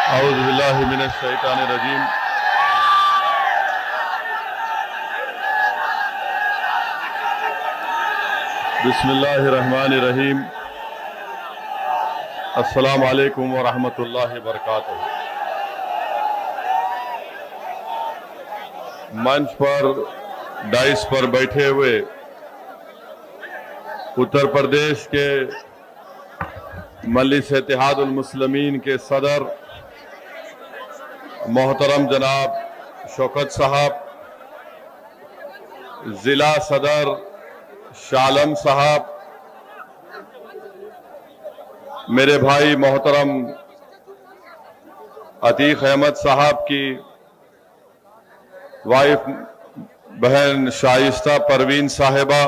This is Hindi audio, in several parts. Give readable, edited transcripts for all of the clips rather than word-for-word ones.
औज़ु बिल्लाहि मिनश शैतानिर रजीम। बिस्मिल्लाहिर रहमानिर रहीम। अस्सलामु अलैकुम व रहमतुल्लाहि व बरकातुहू। मंच पर डाइस पर बैठे हुए उत्तर प्रदेश के मजलिस इत्तेहादुल मुस्लिमीन के सदर मोहतरम जनाब शौकत साहब, जिला सदर शालम साहब, मेरे भाई मोहतरम अतीक अहमद साहब की वाइफ बहन शाइस्ता परवीन साहिबा,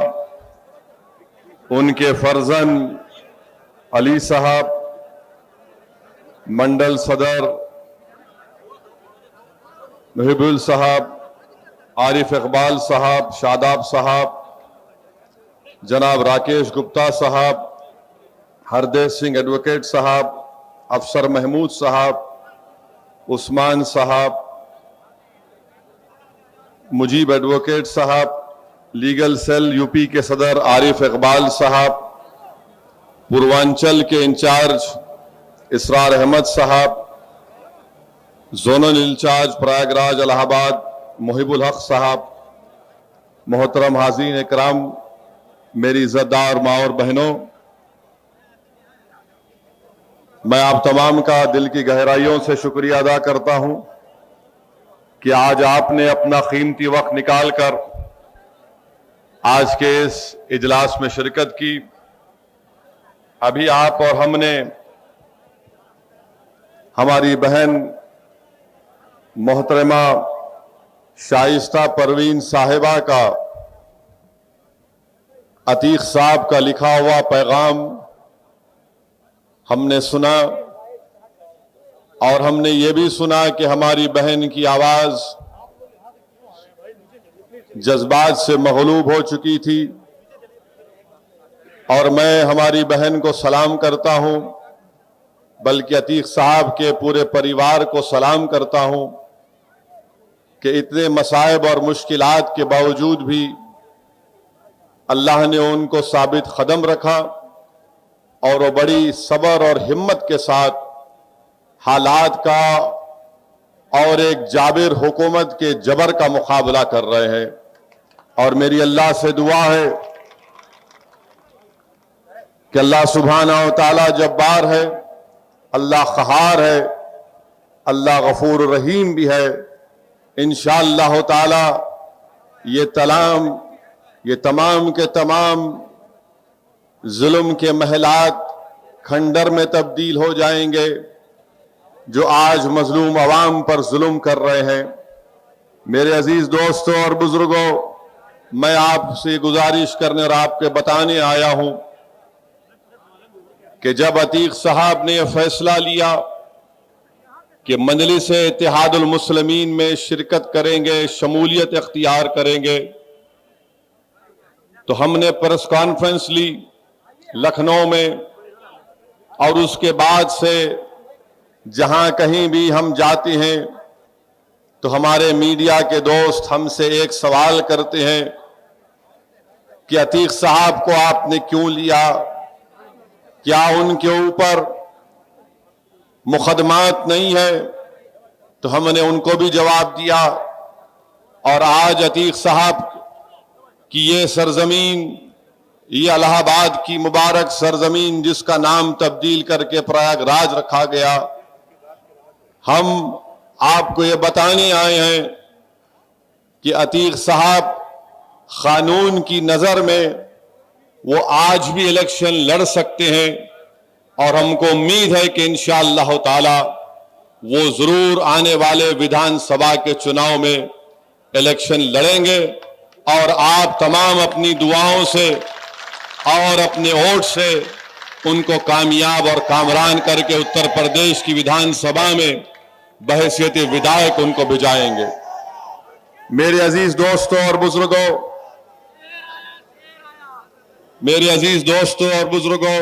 उनके फर्जन अली साहब, मंडल सदर मुहिबुल साहब, आरिफ इकबाल साहब, शादाब साहब, जनाब राकेश गुप्ता साहब, हरदेव सिंह एडवोकेट साहब, अफसर महमूद साहब, उस्मान साहब, मुजीब एडवोकेट साहब, लीगल सेल यूपी के सदर आरिफ इकबाल साहब, पूर्वांचल के इंचार्ज इसरार अहमद साहब, जोनल इंचार्ज प्रयागराज इलाहाबाद मुहिबुल हक साहब, मोहतरम हाज़रीन इकराम, मेरी इज़्ज़तदार माँ और बहनों, मैं आप तमाम का दिल की गहराइयों से शुक्रिया अदा करता हूं कि आज आपने अपना कीमती वक्त निकालकर आज के इस इजलास में शिरकत की। अभी आप और हमने हमारी बहन मोहतरमा शाइस्ता परवीन साहिबा का, अतीक साहब का लिखा हुआ पैगाम हमने सुना और हमने ये भी सुना कि हमारी बहन की आवाज जज्बात से मगलूब हो चुकी थी। और मैं हमारी बहन को सलाम करता हूं, बल्कि अतीक साहब के पूरे परिवार को सलाम करता हूं कि इतने मसाइब और मुश्किलात के बावजूद भी अल्लाह ने उनको साबित कदम रखा और वो बड़ी सब्र और हिम्मत के साथ हालात का और एक जाबिर हुकूमत के जबर का मुकाबला कर रहे हैं। और मेरी अल्लाह से दुआ है कि अल्लाह सुब्हानहू व तआला जब्बार है, अल्लाह क़हार है, अल्लाह गफूर रहीम भी है। इंशाअल्लाह ताला ये तमाम के तमाम जुल्म के महलात खंडर में तब्दील हो जाएंगे जो आज मजलूम अवाम पर जुल्म कर रहे हैं। मेरे अजीज दोस्तों और बुजुर्गों, मैं आपसे गुजारिश करने और आपके बताने आया हूं कि जब अतीक साहब ने यह फैसला लिया कि मजलिस इत्तेहादुल मुस्लिमीन में शिरकत करेंगे, शमूलियत इख्तियार करेंगे, तो हमने प्रेस कॉन्फ्रेंस ली लखनऊ में। और उसके बाद से जहां कहीं भी हम जाते हैं तो हमारे मीडिया के दोस्त हमसे एक सवाल करते हैं कि अतीक साहब को आपने क्यों लिया, क्या उनके ऊपर मुकदमात नहीं है? तो हमने उनको भी जवाब दिया। और आज अतीक साहब की ये सरजमीन, ये इलाहाबाद की मुबारक सरजमीन जिसका नाम तब्दील करके प्रयागराज रखा गया, हम आपको ये बताने आए हैं कि अतीक साहब कानून की नजर में वो आज भी इलेक्शन लड़ सकते हैं और हमको उम्मीद है कि इंशाअल्लाह ताला वो जरूर आने वाले विधानसभा के चुनाव में इलेक्शन लड़ेंगे। और आप तमाम अपनी दुआओं से और अपने वोट से उनको कामयाब और कामरान करके उत्तर प्रदेश की विधानसभा में बहैसियत विधायक उनको भिजाएंगे। मेरे अजीज दोस्तों और बुजुर्गों,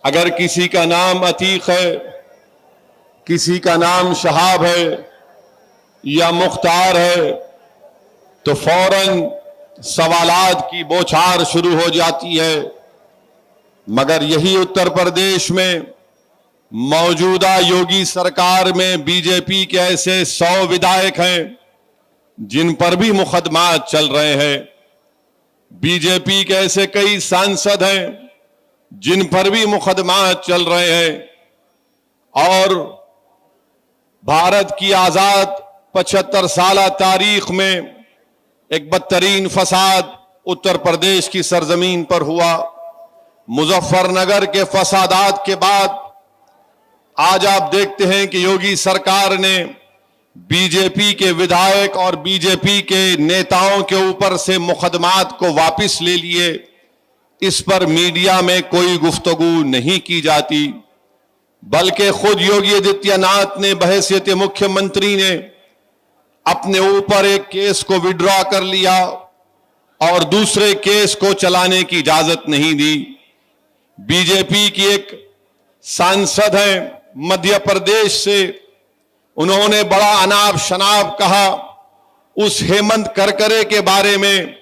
अगर किसी का नाम अतीक है किसी का नाम शहाब है या मुख्तार है तो फौरन सवालात की बौछार शुरू हो जाती है। मगर यही उत्तर प्रदेश में मौजूदा योगी सरकार में बीजेपी के ऐसे 100 विधायक हैं जिन पर भी मुकदमात चल रहे हैं। बीजेपी के ऐसे कई सांसद हैं जिन पर भी मुकदमात चल रहे हैं। और भारत की आजाद 75 साल तारीख में एक बदतरीन फसाद उत्तर प्रदेश की सरजमीन पर हुआ। मुजफ्फरनगर के फसादात के बाद आज आप देखते हैं कि योगी सरकार ने बीजेपी के विधायक और बीजेपी के नेताओं के ऊपर से मुकदमात को वापस ले लिए। इस पर मीडिया में कोई गुफ्तगू नहीं की जाती, बल्कि खुद योगी आदित्यनाथ ने बहैसियत मुख्यमंत्री ने अपने ऊपर एक केस को विड्रॉ कर लिया और दूसरे केस को चलाने की इजाजत नहीं दी। बीजेपी की एक सांसद हैं मध्य प्रदेश से, उन्होंने बड़ा अनाप शनाप कहा उस हेमंत करकरे के बारे में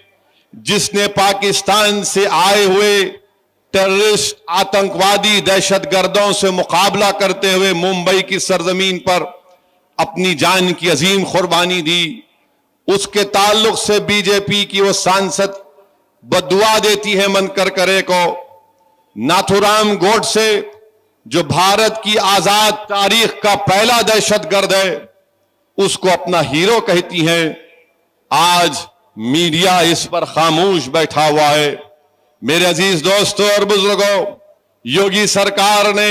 जिसने पाकिस्तान से आए हुए टेररिस्ट आतंकवादी दहशतगर्दों से मुकाबला करते हुए मुंबई की सरजमीन पर अपनी जान की अजीम कुर्बानी दी। उसके ताल्लुक से बीजेपी की वो सांसद बददुआ देती है हेमंत करकरे को। नाथुराम गोडसे जो भारत की आजाद तारीख का पहला दहशतगर्द है, उसको अपना हीरो कहती हैं। आज मीडिया इस पर खामोश बैठा हुआ है। मेरे अजीज दोस्तों और बुजुर्गों, योगी सरकार ने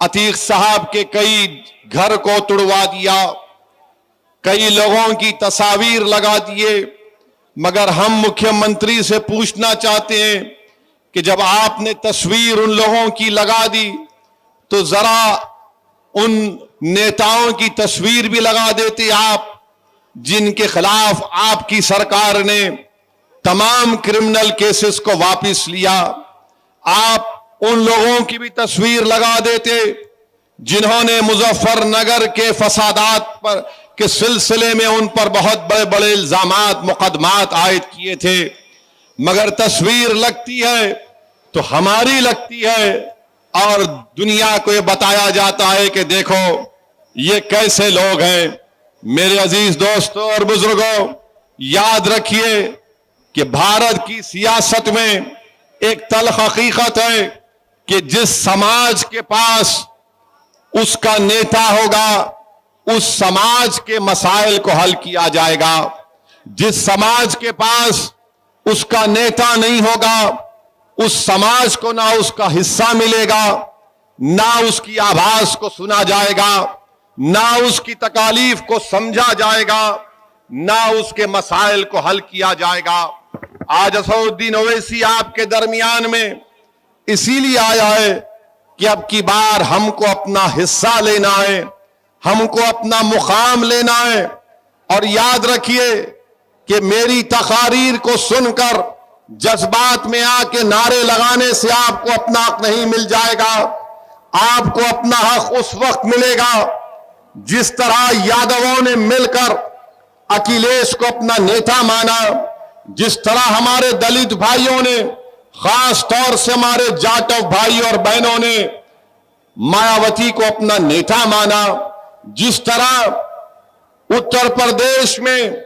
अतीक साहब के कई घर को तुड़वा दिया, कई लोगों की तस्वीर लगा दिए। मगर हम मुख्यमंत्री से पूछना चाहते हैं कि जब आपने तस्वीर उन लोगों की लगा दी तो जरा उन नेताओं की तस्वीर भी लगा देते आप जिनके खिलाफ आपकी सरकार ने तमाम क्रिमिनल केसेस को वापस लिया। आप उन लोगों की भी तस्वीर लगा देते जिन्होंने मुजफ्फरनगर के फसादात पर के सिलसिले में उन पर बहुत बड़े बड़े इल्जामात मुकदमात आयद किए थे। मगर तस्वीर लगती है तो हमारी लगती है और दुनिया को ये बताया जाता है कि देखो ये कैसे लोग हैं। मेरे अजीज दोस्तों और बुजुर्गों, याद रखिए कि भारत की सियासत में एक तल्ख हकीकत है कि जिस समाज के पास उसका नेता होगा उस समाज के मसाइल को हल किया जाएगा। जिस समाज के पास उसका नेता नहीं होगा उस समाज को ना उसका हिस्सा मिलेगा, ना उसकी आवाज को सुना जाएगा, ना उसकी तकालीफ को समझा जाएगा, ना उसके मसाइल को हल किया जाएगा। आज असदुद्दीन ओवैसी आपके दरमियान में इसीलिए आया है कि अब की बार हमको अपना हिस्सा लेना है, हमको अपना मुकाम लेना है। और याद रखिए कि मेरी तकारीर को सुनकर जज्बात में आके नारे लगाने से आपको अपना हक नहीं मिल जाएगा। आपको अपना हक उस वक्त मिलेगा जिस तरह यादवों ने मिलकर अखिलेश को अपना नेता माना, जिस तरह हमारे दलित भाइयों ने, खास तौर से हमारे जाटव भाई और बहनों ने मायावती को अपना नेता माना, जिस तरह उत्तर प्रदेश में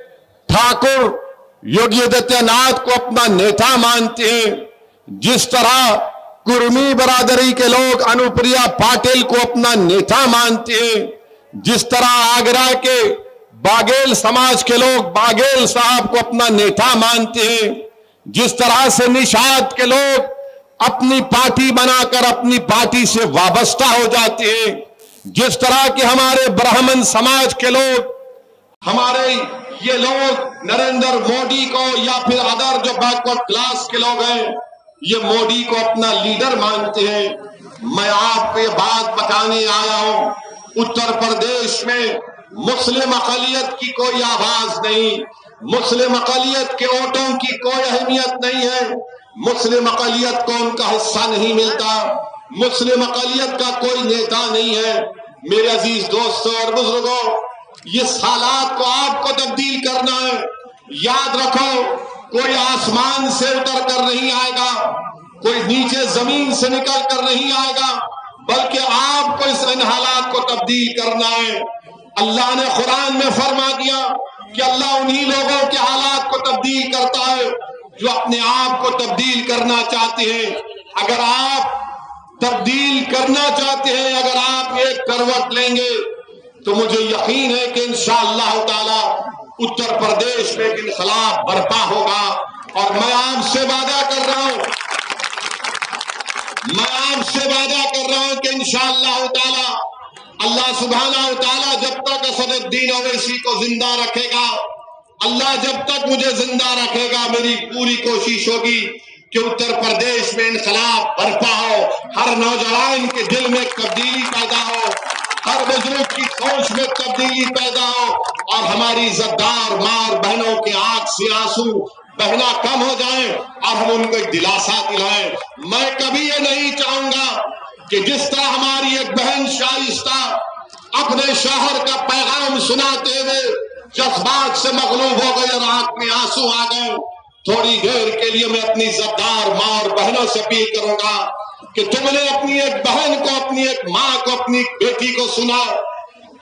ठाकुर योगी आदित्यनाथ को अपना नेता मानते हैं, जिस तरह कुर्मी बरादरी के लोग अनुप्रिया पाटिल को अपना नेता मानते हैं, जिस तरह आगरा के बाघेल समाज के लोग बाघेल साहब को अपना नेता मानते हैं, जिस तरह से निषाद के लोग अपनी पार्टी बनाकर अपनी पार्टी से वाबस्ता हो जाते हैं, जिस तरह के हमारे ब्राह्मण समाज के लोग, हमारे ये लोग नरेंद्र मोदी को या फिर अदर जो बैकवर्ड क्लास के लोग हैं ये मोदी को अपना लीडर मानते हैं। मैं आपको ये बात बताने आया हूं, उत्तर प्रदेश में मुस्लिम अक़लियत की कोई आवाज नहीं, मुस्लिम अक़लियत के वोटों की कोई अहमियत नहीं है, मुस्लिम अक़लियत को उनका हिस्सा नहीं मिलता, मुस्लिम अक़लियत का कोई नेता नहीं है। मेरे अजीज दोस्तों और बुजुर्गों, ये हालात को आपको तब्दील करना है। याद रखो, कोई आसमान से उतर कर नहीं आएगा, कोई नीचे जमीन से निकल कर नहीं आएगा, बल्कि आपको इन हालात को तब्दील करना है। अल्लाह ने कुरान में फरमा दिया कि अल्लाह उन्हीं लोगों के हालात को तब्दील करता है जो अपने आप को तब्दील करना चाहते हैं। अगर आप तब्दील करना चाहते हैं, अगर आप एक करवट लेंगे, तो मुझे यकीन है कि इंशाअल्लाह ताला उत्तर प्रदेश में एक इनकलाब बर्पा होगा। और मैं आपसे वादा कर रहा हूं, कि इंशाअल्लाह ताला अल्लाह सुब्हानहू ताला जब तक असदुद्दीन ओवैसी को जिंदा रखेगा, अल्लाह जब तक मुझे जिंदा रखेगा, मेरी पूरी कोशिश होगी कि उत्तर प्रदेश में इनकलाब बर्पा हो, हर नौजवान के दिल में तब्दीली पैदा हो, हर बुजुर्ग की सोच में तब्दीली पैदा हो, और हमारी इज्जतदार माँ और बहनों के आंख से आंसू बहना कम हो जाए और हम उनको एक दिलासा दिलाएं। मैं कभी ये नहीं चाहूंगा कि जिस तरह हमारी एक बहन शाइस्ता अपने शौहर का पैगाम सुनाते हुए जज्बात से मगलूब हो गई और आंख में आंसू आ गए, थोड़ी देर के लिए मैं अपनी इज्जतदार माँ और बहनों से अपील करूंगा कि तुमने अपनी एक बहन को, अपनी एक माँ को, अपनी बेटी को सुना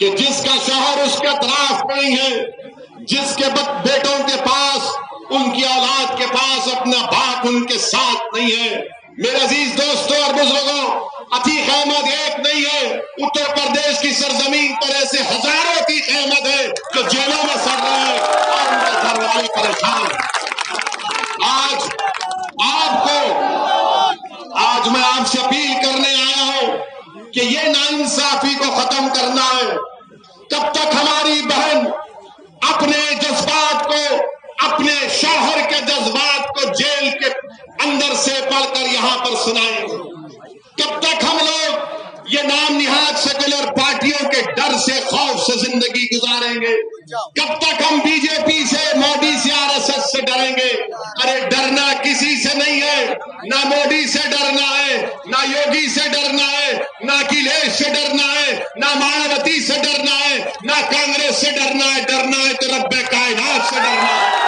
कि जिसका शौहर उसके तरफ नहीं है, जिसके बेटों के पास, उनकी औलाद के पास अपना बाप उनके साथ नहीं है। मेरे अजीज दोस्तों और बुजुर्गों, अतीक अहमद एक नहीं है, उत्तर प्रदेश की सरजमीन पर ऐसे हजारों अतीक अहमद है जो जेलों में सड़ रहे हैं और उनके घर वाले परेशान। आज मैं आपसे अपील करने आया हूं कि ये नाइंसाफी को खत्म करना है। कब तक हमारी बहन अपने जज्बात को, अपने शौहर के जज्बात को जेल के अंदर से पढ़कर यहां पर सुनाएंगे? कब तक हम लोग ये नाम निहाद सेकुलर पार्टियों के डर से, खौफ से जिंदगी गुजारेंगे? कब तक हम बीजेपी से, मोदी से, आरएसएस से डरेंगे? अरे डरना किसी से नहीं है, ना मोदी से डरना है, ना योगी से डरना है, ना अखिलेश से डरना है, ना मायावती से डरना है, ना कांग्रेस से डरना है। डरना है तो रब्बे कायनात से डरना है।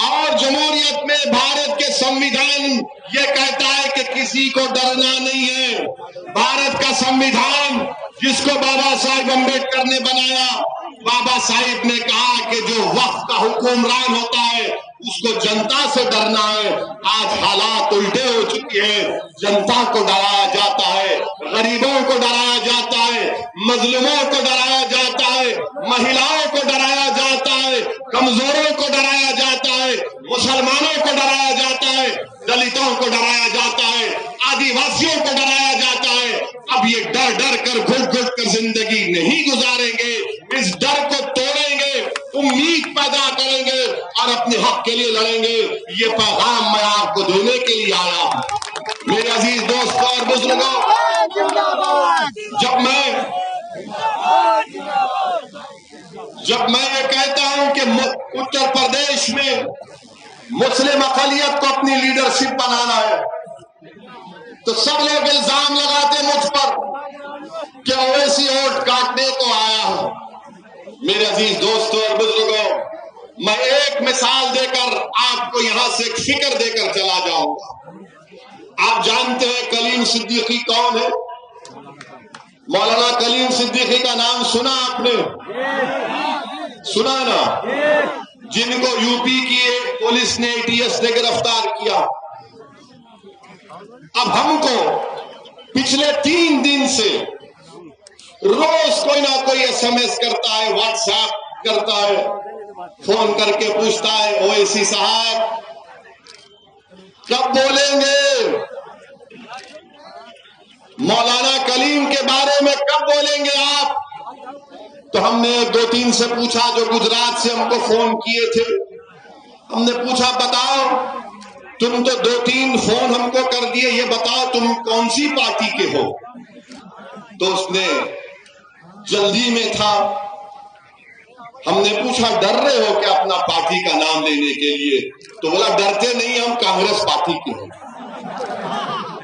और जमहूरियत में भारत के संविधान ये कहता है कि किसी को डरना नहीं है। भारत का संविधान जिसको बाबा साहेब अम्बेडकर ने बनाया, बाबा साहेब ने कहा कि जो वक्त का हुक्मरान होता है उसको जनता से डरना है। आज हालात उल्टे हो चुके हैं, जनता को डराया जाता है, गरीबों को डराया जाता है, मजलूमों को डराया जाता है, महिलाओं को डराया जाता है, कमजोरों को डराया जाता है, मुसलमानों को डराया जाता है, दलितों को डराया जाता है, आदिवासियों को डराया जाता है। अब ये डर डर कर, घुट घुट कर जिंदगी नहीं गुजारेंगे, इस डर को तोड़ेंगे, उम्मीद पैदा करेंगे और अपने हक के लिए लड़ेंगे। ये पैगाम मैं आपको देने के लिए आया हूं। मेरे अजीज दोस्तों और बुजुर्गों, जब मैं ये कहता हूं कि उत्तर प्रदेश में मुस्लिम अक़लियत को अपनी लीडरशिप बनाना है, तो सब लोग इल्जाम लगाते मुझ पर कि ओवैसी वोट काटने को आया हूं। मेरे अजीज दोस्तों और बुजुर्गों, मैं एक मिसाल देकर आपको यहां से एक फिक्र देकर चला जाऊंगा। आप जानते हैं कलीम सिद्दीकी कौन है? मौलाना कलीम सिद्दीकी का नाम सुना आपने? सुना ना? जिनको यूपी की पुलिस ने, एटीएस ने गिरफ्तार किया। अब हमको पिछले 3 दिन से रोज कोई ना कोई एसएमएस करता है, व्हाट्सएप करता है, फोन करके पूछता है, ओवैसी साहब कब बोलेंगे? मौलाना कलीम के बारे में कब बोलेंगे आप? तो हमने 2-3 से पूछा जो गुजरात से हमको फोन किए थे। हमने पूछा, बताओ, तुम तो 2-3 फोन हमको कर दिए, ये बताओ तुम कौन सी पार्टी के हो? तो उसने जल्दी में था। हमने पूछा, डर रहे हो क्या अपना पार्टी का नाम लेने के लिए? तो बोला, डरते नहीं, हम कांग्रेस पार्टी के हैं।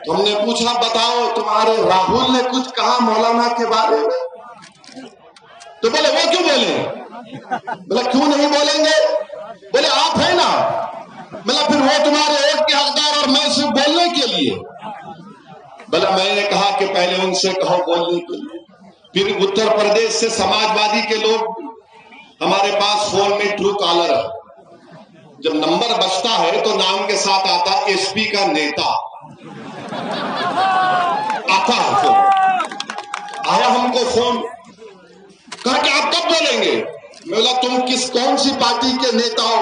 तो हमने पूछा बताओ तुम्हारे राहुल ने कुछ कहा मौलाना के बारे में? तो बोले वो क्यों बोले? बोला क्यों नहीं बोलेंगे? बोले आप है ना। बोला फिर वो तुम्हारे वोट के हकदार और मैं सिर्फ बोलने के लिए? बोला मैंने कहा कि पहले उनसे कहो बोलने के लिए। फिर उत्तर प्रदेश से समाजवादी के लोग हमारे पास फोन में ट्रू कॉलर है, जब नंबर बजता है तो नाम के साथ आता एसपी का नेता आता है। फोन आया हमको, फोन कहा कि आप कब बोलेंगे? मैं बोला तुम कौन सी पार्टी के नेता हो?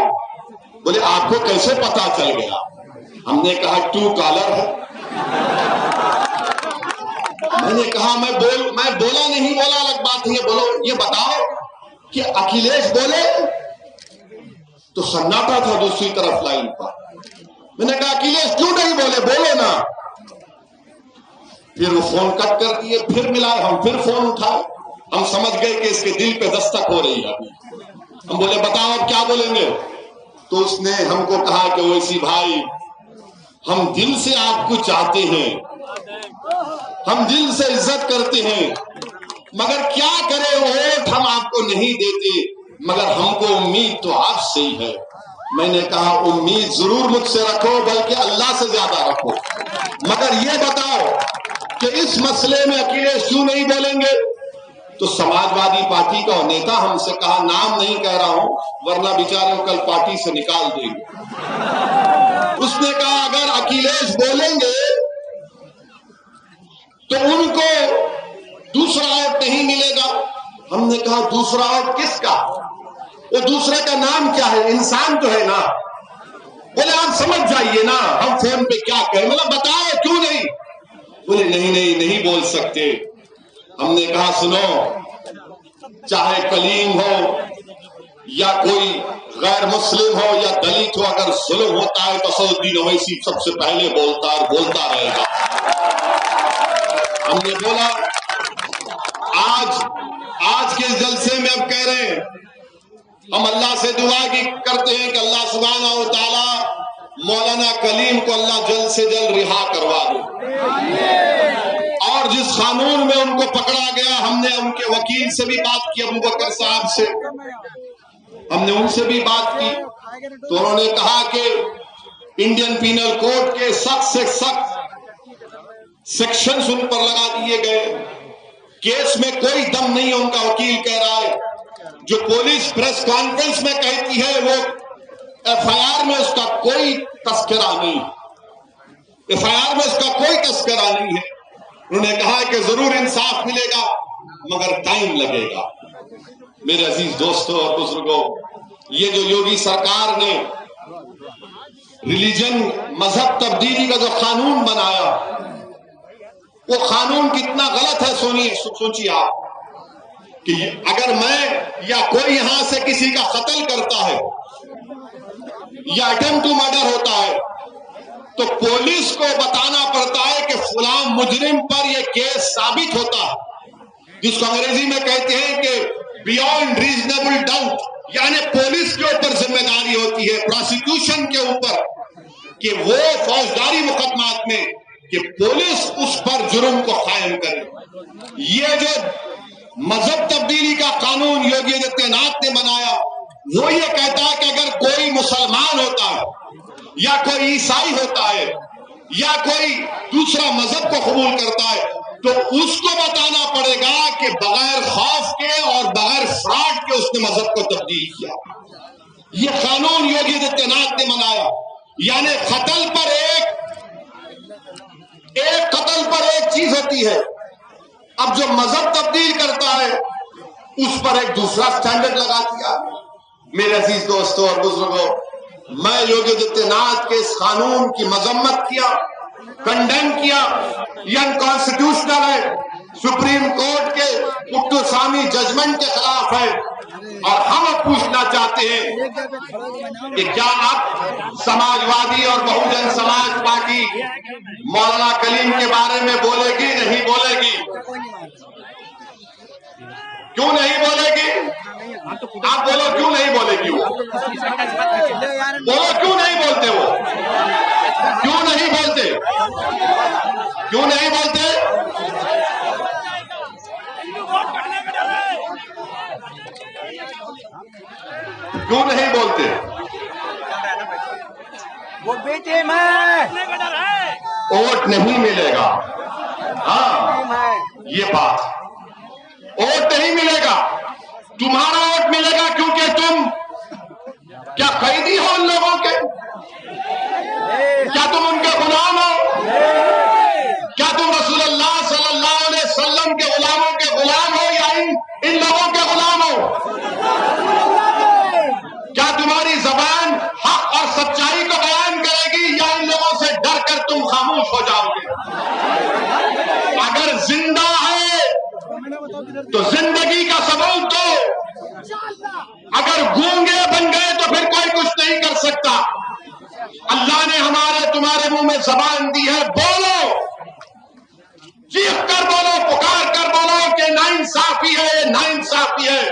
बोले आपको कैसे पता चल गया? हमने कहा ट्रू कॉलर है। मैंने कहा मैं बोला नहीं बोला अलग बात है, बोलो ये बताओ कि अखिलेश बोले? तो सन्नाटा था दूसरी तरफ लाइन पर। मैंने कहा अखिलेश क्यों नहीं बोले, बोलो ना। फिर वो फोन कट कर दिए, फिर मिलाए, हम फिर फोन उठाए। हम समझ गए कि इसके दिल पे दस्तक हो रही है अभी। हम बोले बताओ अब क्या बोलेंगे? तो उसने हमको कहा कि वैसी भाई हम दिल से आपको चाहते हैं, हम दिल से इज्जत करते हैं, मगर क्या करें वोट हम आपको नहीं देते, मगर हमको उम्मीद तो आपसे ही है। मैंने कहा उम्मीद जरूर मुझसे रखो, बल्कि अल्लाह से ज्यादा रखो, मगर ये बताओ कि इस मसले में अखिलेश क्यों नहीं बोलेंगे? तो समाजवादी पार्टी का नेता हमसे कहा, नाम नहीं कह रहा हूं वरना बेचारे कल पार्टी से निकाल देंगे। उसने कहा अगर अखिलेश बोलेंगे तो उनको दूसरा वोट नहीं मिलेगा। हमने कहा दूसरा वोट किसका? वो दूसरे का नाम क्या है? इंसान तो है ना। बोले आप समझ जाइए ना, हम फोन पे क्या कहें? मतलब बताओ क्यों नहीं? बोले नहीं बोल सकते। हमने कहा सुनो, चाहे कलीम हो या कोई गैर मुस्लिम हो या दलित हो, अगर जुल्म होता है तो असदुद्दीन ओवैसी सबसे पहले बोलता और बोलता रहेगा। हमने बोला आज के जलसे में अब कह रहे हैं, हम अल्लाह से दुआ की करते हैं कि अल्लाह सुब्हानहू व तआला मौलाना कलीम को अल्लाह जल्द से जल्द रिहा करवा दे। और जिस कानून में उनको पकड़ा गया, हमने उनके वकील से भी बात की, अबू बकर साहब से हमने उनसे भी बात की, तो उन्होंने कहा कि इंडियन पीनल कोड के सख्त से सख्त सेक्शंस उन पर लगा दिए गए। केस में कोई दम नहीं है, उनका वकील कह रहा है। जो पुलिस प्रेस कॉन्फ्रेंस में कहती है वो एफआईआर में उसका कोई तस्करा नहीं, एफआईआर में उसका कोई तस्करा नहीं है। उन्होंने कहा कि जरूर इंसाफ मिलेगा मगर टाइम लगेगा। मेरे अजीज दोस्तों और बुजुर्गों, ये जो योगी सरकार ने रिलीजन मजहब तब्दीली का जो कानून बनाया, वो कानून कितना गलत है सोचिए आप कि अगर मैं या कोई यहां से किसी का कत्ल करता है या अटेम्प्ट टू मर्डर होता है तो पुलिस को बताना पड़ता है कि फलां मुजरिम पर यह केस साबित होता है, जिसको अंग्रेजी में कहते हैं कि बियॉन्ड रीजनेबल डाउट, यानी पुलिस के ऊपर जिम्मेदारी होती है, प्रोसिक्यूशन के ऊपर, कि वो फौजदारी मुकदमात में कि पुलिस उस पर जुर्म को कायम करे। ये जो मजहब तब्दीली का कानून योगी आदित्यनाथ ने बनाया, वो ये कहता है कि अगर कोई मुसलमान होता है या कोई ईसाई होता है या कोई दूसरा मजहब को कबूल करता है तो उसको बताना पड़ेगा कि बगैर खौफ के और बगैर फ्रॉड के उसने मजहब को तब्दील किया। ये कानून योगी आदित्यनाथ ने बनाया, यानी कत्ल पर एक कत्ल पर एक चीज होती है, अब जो मजहब तब्दील करता है उस पर एक दूसरा स्टैंडर्ड लगा दिया। मेरे अजीज दोस्तों और बुजुर्गों, मैं योगी आदित्यनाथ के इस कानून की मजम्मत किया, कंडेम किया। ये अनकॉन्स्टिट्यूशनल है, सुप्रीम कोर्ट के मुक्तसामी जजमेंट के खिलाफ है। और हम अब पूछना चाहते हैं कि क्या अब समाजवादी और बहुजन समाज पार्टी मौलाना कलीम के बारे में बोलेगी? नहीं बोलेगी। क्यों नहीं बोलेगी? आप बोलो क्यों नहीं बोलेगी? वो बोलो क्यों नहीं बोलते? वो क्यों नहीं बोलते? क्यों नहीं बोलते? वो बेटे में वोट नहीं मिलेगा। हाँ, ये बात, वोट नहीं मिलेगा। तुम्हारा वोट मिलेगा क्योंकि तुम क्या कैदी हो उन लोगों के? क्या तुम उनके गुलाम हो? क्या तुम रसूलुल्लाह सल्लल्लाहु अलैहि वसल्लम के गुलामों के गुलाम हो या इन लोगों के गुलाम हो? क्या तुम्हारी जबान हक और सच्चाई को बयान करेगी या इन लोगों से डर कर तुम खामोश हो जाओगे? अगर जिंदा है तो जिंदगी का सबूत दो। अगर गूंगे बन गए तो फिर कोई कुछ नहीं कर सकता। अल्लाह ने हमारे तुम्हारे मुंह में जबान दी है, बोलो, चीख कर बोलो, पुकार कर बोलो कि नाइंसाफी है, नाइंसाफी है।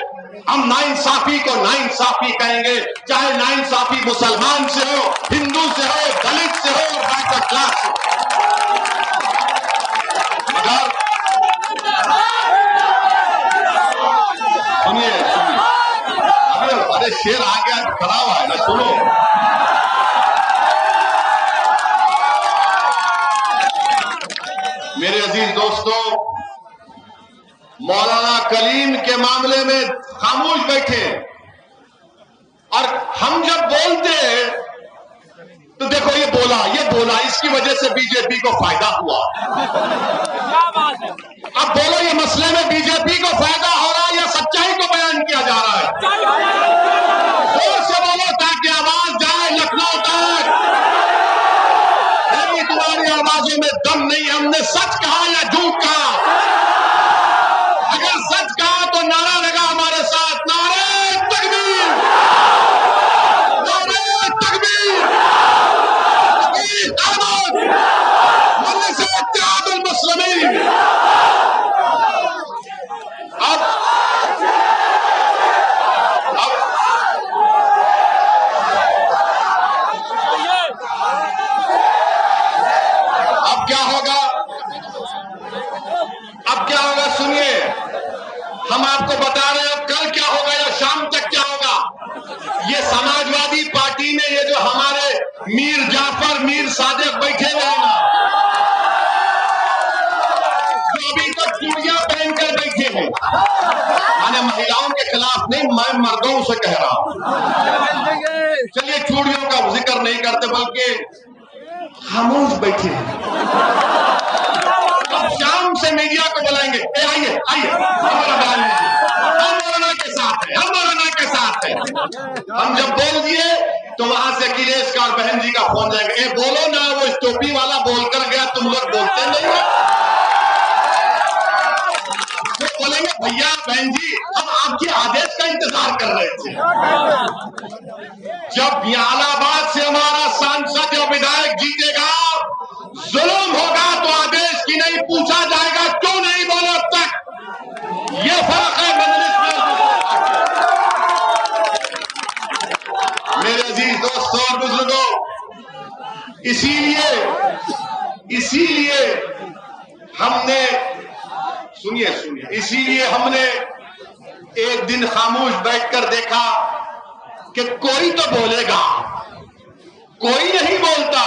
हम नाइंसाफी को नाइंसाफी कहेंगे, चाहे नाइंसाफी मुसलमान से हो, हिंदू से हो, दलित से हो, बैकवर्ड क्लास से। अगर सुनिए, अरे शेर आ गया, खड़ा हुआ है ना, सुनो। मेरे अजीज दोस्तों, मौलाना कलीम के मामले में खामोश बैठे, और हम जब बोलते तो देखो ये बोला, इसकी वजह से बीजेपी को फायदा हुआ। अब बोलो, ये मसले में बीजेपी को फायदा हो रहा है या सच्चाई को बयान किया जा रहा है? जोर से बोलो ताकि आवाज जाए लखनऊ तक। नहीं, तुम्हारी आवाजों में दम नहीं। हमने सच कहा या झूठ कहा? अगर सच कहा तो नारा लगा हमारे साथ, नारे तकबीर, नारे तकबीर, अहमद मजलिस इत्तेहादुल मुस्लिमीन। अब क्या होगा? अब क्या होगा? सुनिए, हम आपको बता रहे हैं अब कल क्या होगा या शाम तक क्या होगा। ये समाजवादी पार्टी में ये जो हमारे मीर जाफर, मीर सादिक बैठे हुए हैं ना, जो अभी तक चूड़ियां पहनकर बैठे हैं, मैंने महिलाओं के खिलाफ नहीं, मैं मर्दों से कह रहा हूं। चलिए, चूड़ियों का जिक्र नहीं करते बल्कि खामोश बैठे हैं। अब शाम से मीडिया को बुलाएंगे, आइए हमारा बयान लीजिए, हम मौलाना के साथ हैं, हम मौलाना के साथ हैं। हम जब बोल दिए तो वहां से अखिलेश का और बहन जी का फोन जाएगा, ए बोलो ना, वो टोपी वाला बोलकर गया, तुम लोग बोलते नहीं हो। वो बोलेंगे, भैया बहन जी, हम आपके आदेश का इंतजार कर रहे थे। जब इलाहाबाद से हमारा सांसद या विधायक जीतेगा, जुल्म होगा तो आदेश की नहीं पूछा जाएगा, क्यों नहीं बोलो अब तक। ये फर्क है मजलिस में। मेरे अजीज दोस्तों और बुजुर्गों, इसीलिए हमने, सुनिए, इसीलिए हमने एक दिन खामोश बैठकर देखा कि कोई तो बोलेगा, कोई नहीं बोलता,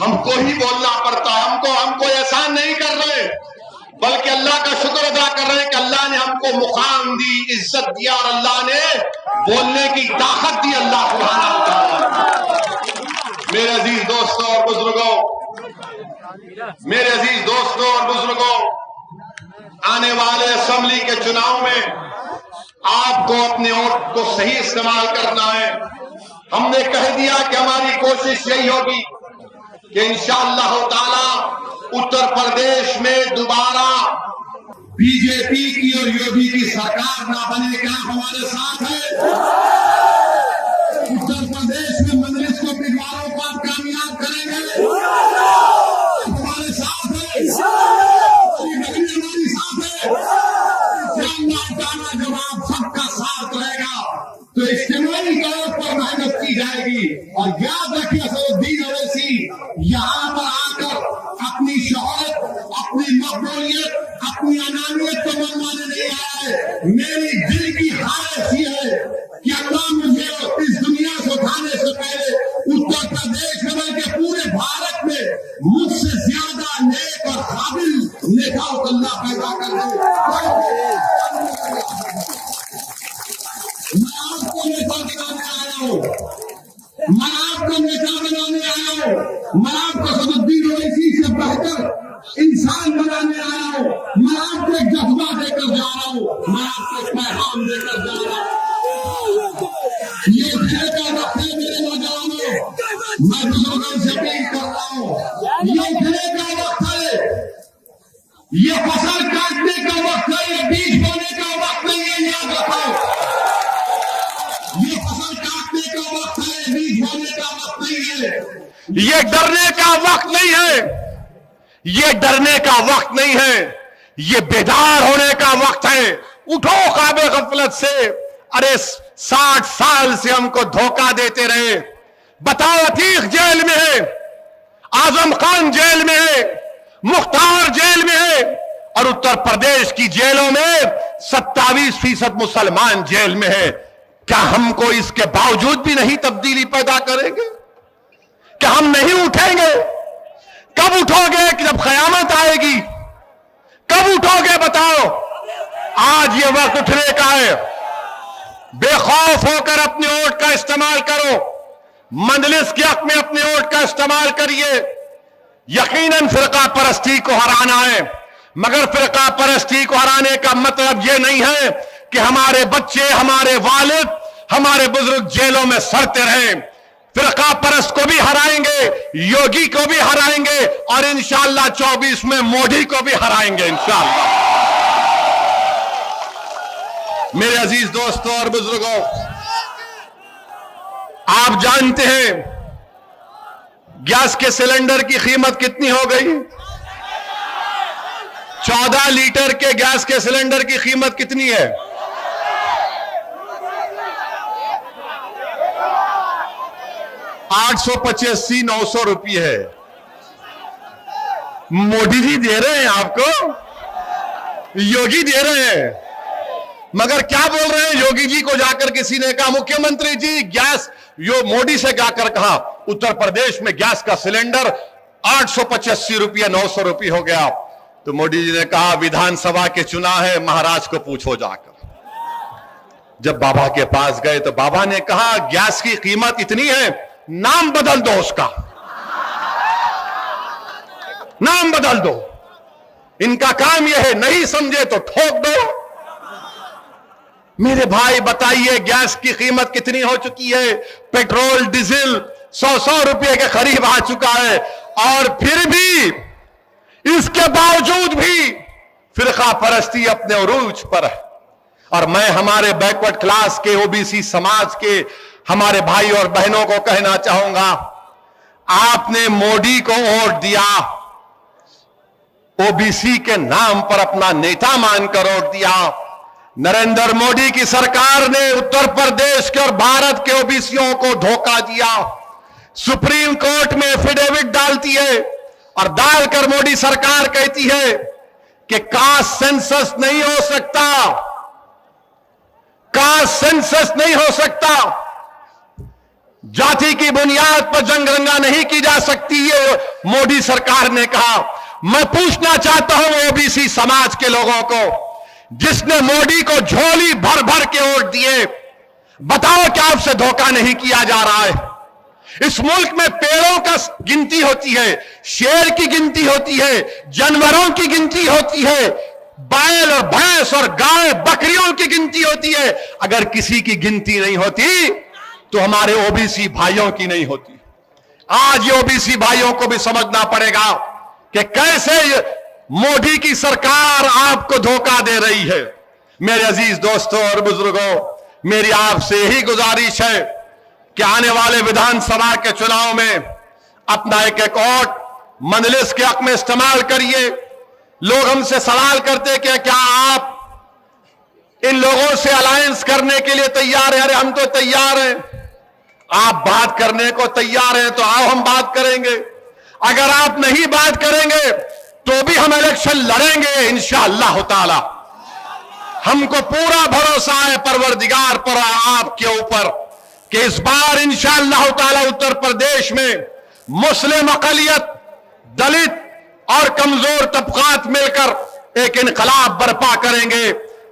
हमको ही बोलना पड़ता है। हमको एहसान नहीं कर रहे, बल्कि अल्लाह का शुक्र अदा कर रहे हैं कि अल्लाह ने हमको मुकाम दी, इज्जत दिया, और अल्लाह ने बोलने की ताकत दी। अल्लाह सुब्हानहू व तआला। मेरे अजीज दोस्तों और बुजुर्गों, आने वाले असेंबली के चुनाव में आपको अपने वोट को सही इस्तेमाल करना है। हमने कह दिया कि हमारी कोशिश यही होगी कि इंशाअल्लाह ताला उत्तर प्रदेश में दोबारा बीजेपी की और योगी की सरकार ना बने। क्या हमारे साथ है? उत्तर प्रदेश में मजलिस को बिगवारों को आप कामयाब करेंगे, हमारे साथ है, हमारी साथ है। जब आप सबका साथ रहेगा तो इज्तिमाई तौर पर मेहनत की जाएगी। और याद रखिए, असदुद्दीन ओवैसी यहाँ पर आकर अपनी शोहरत, अपनी मकबूलियत, अपनी अनानियत को मनवाने नहीं आया है। मेरी दिल की ख्वाहिश ये है कि अल्लाह मुझसे ज्यादा नेक और काबिल नेताओं को अल्लाह पैदा कर दे। मैं आपको नेता बनाने आया हूं, मैं आपको नेता बनाने आया हूं, मैं आपको सदुद्दीन ओवैसी से बेहतर इंसान बनाने आया हूं, मैं आपको एक जज्बा देकर जा रहा हूं, मैं आपको एक पैगाम देकर जा रहा हूं। ये खेल का वक्त है मेरे नौजवानों, मैं बुजुर्गों से अपील कर रहा हूं, ये खेल का वक्त है, ये फसल काटने का वक्त है, ये बीज बोने का वक्त नहीं है, याद रखो। ये फसल काटने का वक्त है, बीज बोने का वक्त नहीं है, ये डरने का वक्त नहीं है, ये डरने का वक्त नहीं है, ये बेदार होने का वक्त है। उठो ख्वाब गफलत से। अरे 60 साल से हमको धोखा देते रहे। बताओ, अतीक जेल में है, आजम खान जेल में है, मुख्तार जेल में है, और उत्तर प्रदेश की जेलों में 27% मुसलमान जेल में है। क्या हमको इसके बावजूद भी नहीं तब्दीली पैदा करेंगे? क्या हम नहीं उठेंगे? कब उठोगे? कि जब कयामत आएगी। कब उठोगे बताओ? आज ये वक्त उठने का है। बेखौफ होकर अपने वोट का इस्तेमाल करो। मंजलिस के हक में अपने वोट का इस्तेमाल करिए। यकीनन फिरका परस्ती को हराना है, मगर फिरका परस्ती को हराने का मतलब यह नहीं है कि हमारे बच्चे, हमारे वालिद, हमारे बुजुर्ग जेलों में सड़ते रहें। फिरका परस्त को भी हराएंगे, योगी को भी हराएंगे, और इंशाअल्लाह 24 में मोदी को भी हराएंगे इंशाअल्लाह। मेरे अजीज दोस्तों और बुजुर्गों, आप जानते हैं गैस के सिलेंडर की कीमत कितनी हो गई? 14 लीटर के गैस के सिलेंडर की कीमत कितनी है? 885-900 रुपये है। मोदी जी दे रहे हैं आपको, योगी दे रहे हैं, मगर क्या बोल रहे हैं? योगी जी को जाकर किसी ने कहा, मुख्यमंत्री जी गैस, यो मोदी से जाकर कहा उत्तर प्रदेश में गैस का सिलेंडर 885 रुपये 900 रुपये हो गया। तो मोदी जी ने कहा, विधानसभा के चुनाव है, महाराज को पूछो जाकर। जब बाबा के पास गए तो बाबा ने कहा, गैस की कीमत इतनी है, नाम बदल दो उसका, नाम बदल दो। इनका काम यह है, नहीं समझे तो ठोक दो। मेरे भाई बताइए, गैस की कीमत कितनी हो चुकी है? पेट्रोल डीजल 100 रुपए के करीब आ चुका है, और फिर भी, इसके बावजूद भी फिरका परस्ती अपने उरूज पर है। और मैं हमारे बैकवर्ड क्लास के, ओबीसी समाज के हमारे भाई और बहनों को कहना चाहूंगा, आपने मोदी को वोट दिया, ओबीसी के नाम पर अपना नेता मानकर वोट दिया। नरेंद्र मोदी की सरकार ने उत्तर प्रदेश के और भारत के ओबीसीयों को धोखा दिया। सुप्रीम कोर्ट में एफिडेविट डालती है, और डालकर मोदी सरकार कहती है कि कास्ट सेंसस नहीं हो सकता, कास्ट सेंसस नहीं हो सकता, जाति की बुनियाद पर जंगरंगा नहीं की जा सकती, ये मोदी सरकार ने कहा। मैं पूछना चाहता हूं ओबीसी समाज के लोगों को, जिसने मोदी को झोली भर भर के वोट दिए, बताओ क्या आपसे धोखा नहीं किया जा रहा है? इस मुल्क में पेड़ों का गिनती होती है, शेर की गिनती होती है, जानवरों की गिनती होती है, बैल और भैंस और गाय बकरियों की गिनती होती है। अगर किसी की गिनती नहीं होती तो हमारे ओबीसी भाइयों की नहीं होती। आज ये ओबीसी भाइयों को भी समझना पड़ेगा कि कैसे मोदी की सरकार आपको धोखा दे रही है। मेरे अजीज दोस्तों और बुजुर्गों, मेरी आपसे यही गुजारिश है कि आने वाले विधानसभा के चुनाव में अपना एक वोट मंजलिस के हक में इस्तेमाल करिए। लोग हमसे सवाल करते कि क्या आप इन लोगों से अलायंस करने के लिए तैयार हैं? अरे हम तो तैयार हैं। आप बात करने को तैयार हैं तो आओ, हम बात करेंगे। अगर आप नहीं बात करेंगे तो भी हम इलेक्शन लड़ेंगे इंशाअल्लाह ताला। हमको पूरा भरोसा है परवरदिगार पर, आपके ऊपर, कि इस बार इंशाअल्लाह ताला उत्तर प्रदेश में मुस्लिम अक़लियत दलित और कमजोर तबकात मिलकर एक इनकलाब बर्पा करेंगे।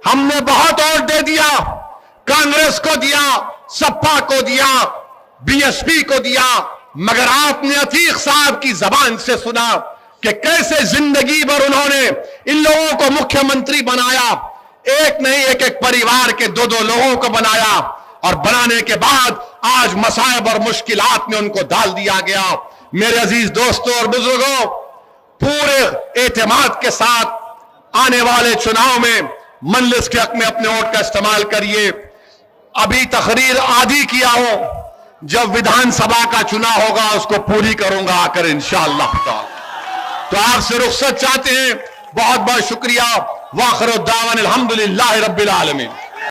हमने बहुत वोट दे दिया, कांग्रेस को दिया, सपा को दिया, बीएसपी को दिया, मगर आपने अतीक साहब की जबान से सुना कि कैसे जिंदगी भर उन्होंने इन लोगों को मुख्यमंत्री बनाया। एक नहीं, एक एक परिवार के दो दो लोगों को बनाया और बनाने के बाद आज मसाइब और मुश्किलात में उनको डाल दिया गया। मेरे अजीज दोस्तों और बुजुर्गों, पूरे एतमाद के साथ आने वाले चुनाव में मजलिस के हक में अपने वोट का इस्तेमाल करिए। अभी तकरीर आधी किया हो, जब विधानसभा का चुनाव होगा उसको पूरी करूंगा आकर इंशाअल्लाह ताला। तो आपसे रुखसत चाहते हैं। बहुत बहुत शुक्रिया। वाखिर दावन अल्हम्दुलिल्लाहि रब्बिल आलमीन।